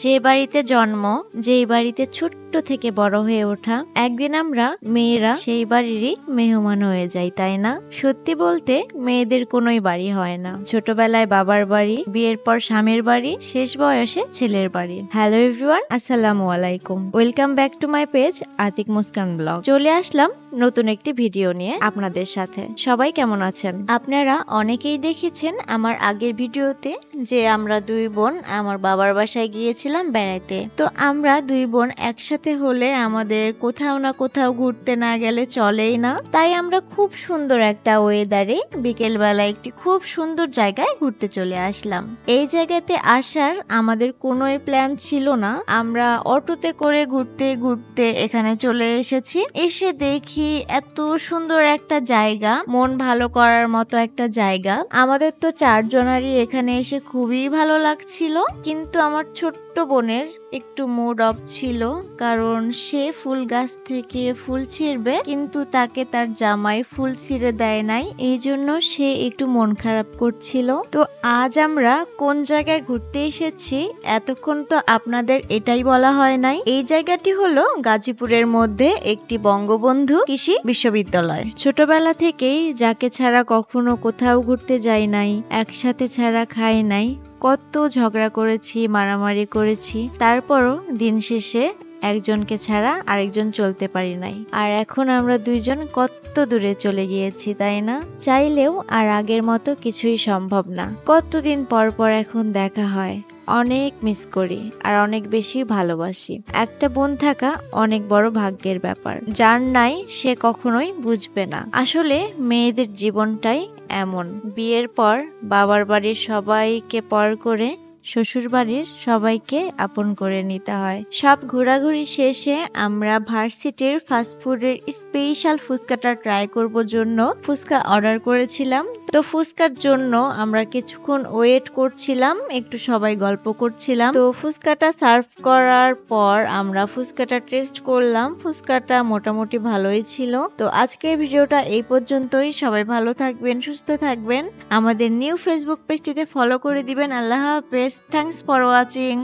যে বাড়িতে জন্ম, যেই বাড়িতে ছোট্ট থেকে বড় হয়ে ওঠা, একদিন আমরা মেয়েরা সেই বাড়িরই মেহমান হয়ে যাই, তাই না? সত্যি বলতে মেয়েদের কোনোই বাড়ি হয় না। ছোটবেলায় বাবার বাড়ি, বিয়ের পর স্বামীর বাড়ি, শেষ বয়সে ছেলের বাড়ি। হ্যালো এভরিওয়ান, আসসালামু আলাইকুম। Welcome back to my page Atik Muskan blog. চলে আসলাম নতুন একটি ভিডিও নিয়ে আপনাদের সাথে। সবাই কেমন আছেন? আপনারা অনেকেই দেখেছেন আমার আগের ভিডিওতে যে আমরা দুই বোন আমার বাবার বাসায় গিয়েছিলাম বেড়াইতে। তো আমরা দুই বোন একসাথে হলে আমাদের কোথাও না কোথাও ঘুরতে না গেলে চলেই না। তাই আমরা খুব সুন্দর একটা ওয়েদারে বিকেল বেলা একটি খুব সুন্দর জায়গায় ঘুরতে চলে আসলাম। এই জায়গাতে আসার আমাদের কোনোই প্ল্যান ছিল না। আমরা অটোতে করে ঘুরতে ঘুরতে এখানে চলে এসেছি। এসে দেখি এত সুন্দর একটা জায়গা, মন ভালো করার মতো একটা জায়গা। আমাদের তো চারজনারই এখানে এসে খুবই ভালো লাগছিল, কিন্তু আমার ছোট্ট বোনের একটু মুড অফ ছিল, কারণ সে ফুল গাছ থেকে ফুল ছিঁড়বে, কিন্তু তাকে তার জামাই ফুল ছিঁড়ে দেয় নাই, এই জন্য সে একটু মন খারাপ করছিল। তো আজ আমরা কোন জায়গায় ঘুরতে এসেছি এতক্ষণ তো আপনাদের এটাই বলা হয় নাই। এই জায়গাটি হলো গাজীপুরের মধ্যে একটি বঙ্গবন্ধু কৃষি বিশ্ববিদ্যালয়। ছোটবেলা থেকেই যাকে ছাড়া কখনো কোথাও ঘুরতে যাই নাই, একসাথে ছাড়া খাই নাই, কত ঝগড়া করেছি, মারামারি করেছি, তারপরও দিন শেষে একজনকে ছাড়া আরেকজন চলতে পারি নাই। আর এখন আমরা দুইজন কত দূরে চলে গিয়েছি, তাই না? চাইলেও আর আগের মতো কিছুই সম্ভব না। কতদিন পর পর এখন দেখা হয়, অনেক মিস করি আর অনেক বেশি ভালোবাসি। একটা বোন থাকা অনেক বড় ভাগ্যের ব্যাপার। যার নাই সে কখনোই বুঝবে না। আসলে মেয়েদের জীবনটাই এমন। বিয়ের পর বাবার বাড়ির সবাইকে পর করে শ্বশুর বাড়ির সবাইকে আপন করে নিতে হয়। সব ঘোরাঘুরি শেষে আমরা ভার্সিটির ফাস্টফুডের স্পেশাল ফুচকাটা ট্রাই করব জন্য ফুচকা অর্ডার করেছিলাম। তো ফুচকার জন্য আমরা কিছুক্ষণ ওয়েট করছিলাম, একটু সবাই গল্প করছিলাম। তো ফুচকাটা সার্ভ করার পর আমরা ফুচকাটা টেস্ট করলাম। ফুচকাটা মোটামুটি ভালোই ছিল। তো আজকের ভিডিওটা এই পর্যন্তই। সবাই ভালো থাকবেন, সুস্থ থাকবেন। আমাদের নিউ ফেসবুক পেজটিতে ফলো করে দিবেন। আল্লাহ হাফেজ। Thanks for watching.